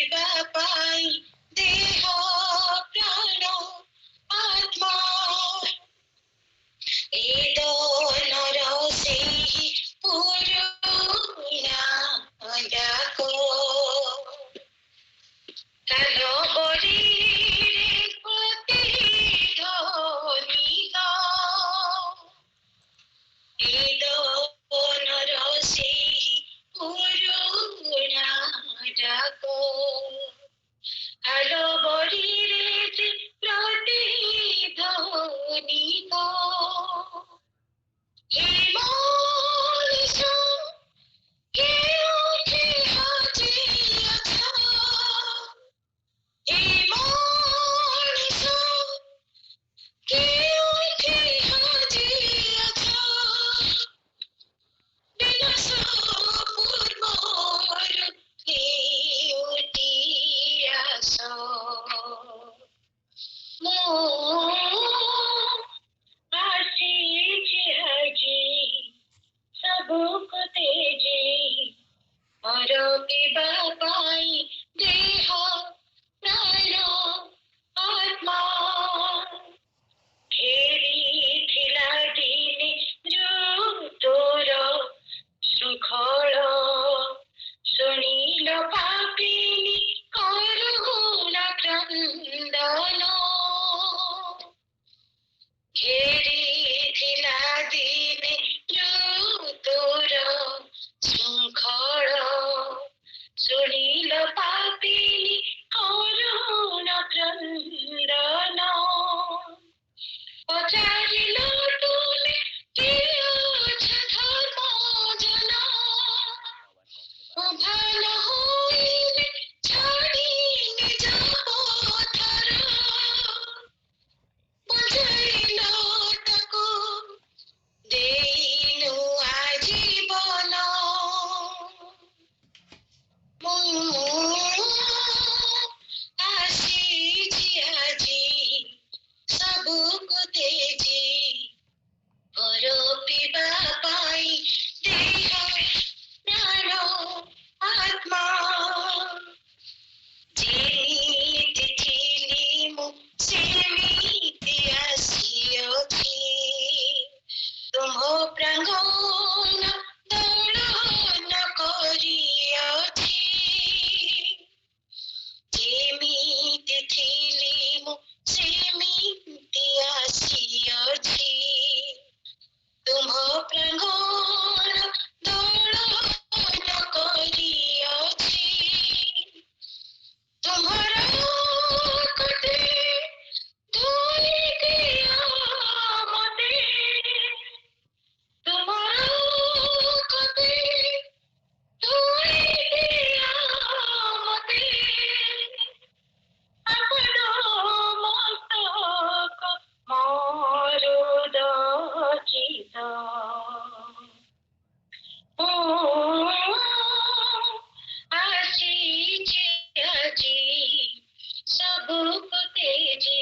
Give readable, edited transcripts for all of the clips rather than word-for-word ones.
ପିଇବା ପାଇଁ ଦେହ ପ୍ରାଣ ଆତ୍ମା ଏ ଦୋନର ସେହି ପୁରୁଣା ଡାକ କାଲ ବରିରେ ପ୍ରତିଧ୍ୱନିତ ଏ ଦୋନର ସେହି ପୁରୁଣା ଡାକ କାଲ ବରିରେ ପ୍ରତିଧ୍ୱନିତ হে মনিষ কেউঠি হাজি আছ হে মনিষ কেউঠি হাজি আছ বিনাশ পূর্বর কেউঠি আস ଆସିଛି ଆଜି ସବୁକୁ ତେଜି ମୋର ପିଇବା ପାଇଁ ଦେହ ପ୍ରାଣ ଆତ୍ମା ଫେରିଥିଲା ଦିନେ ଋତୁର ଶୃଙ୍ଖଳ ଶୁଣିଲ ପାପିନୀ କରୁଣା କ୍ରନ୍ଦନ ଘେରିଥିଲା ଦିନେ ଋତୁର ଶୃଙ୍ଖଳ ଶୁଣିଲ ପାପିନୀ କରୁଣା କ୍ରନ୍ଦନ ପଚାରିଲ ତୁମେ କିଏ ଅଛ ଧର୍ମ ଜନ ଭଲ ହୋଇଲେ ଛାଡ଼ି ନିଜ ପଥର ବୁଝାଇଲ ତାକୁ ଦେଇନୁ ଆଜୀବନ ମୁଁ ଆସିଛି ଆଜି ସବୁକୁ ତେଜି ମୋର ପିଇବା ପାଇଁ ଦେହ ପ୍ରାଣ ଆତ୍ମା ଯେମିତି ଥିଲି ମୁଁ ସେମିତି ଆସିଅଛି ତୁମ ପ୍ରାଙ୍ଗଣ ଦୋଳନ କରିଅଛି ଯେମିତି ଥିଲି ମୁଁ ସେମିତି ଆସିଅଛି ତୁମ ପ୍ରାଙ୍ଗଣ ଦୋଳନ କରିଅଛି ତୁମର କୋଟି ଧୋଇ ଦିଅ ମତେ ତୁମର କୋଟି ଧୋଇ ଦିଅ ମତେ ଆପଣ ମସ୍ତକ ମରୁଦଚିତ ଆସିଛି ଆଜି ସବୁକୁ ତେଜି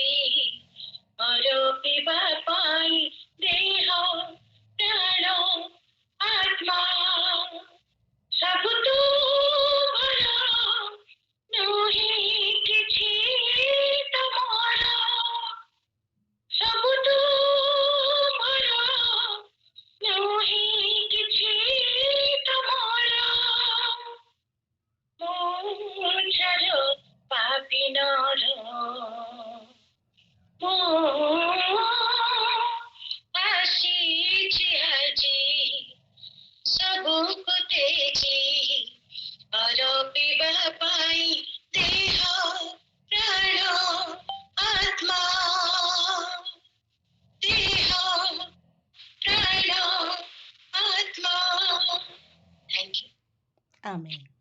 ମୋର ପିଇବା ପାଇଁ ଦେହ ପ୍ରାଣ ଆତ୍ମା ସବୁ ତୁମର ନୁହେଁ କିଛି ତମର ସବୁ ତୁମର ନୁହେଁ କିଛି ତମର ଛାର ପାପିନର ଆସିଛି ଆଜି ସବୁକୁ ତେଜି ମୋର ପିଇବା ପାଇଁ ଦେହ ପ୍ରାଣ ଆତ୍ମା ଦେହ ପ୍ରାଣ ଆତ୍ମା। Thank you. Amen.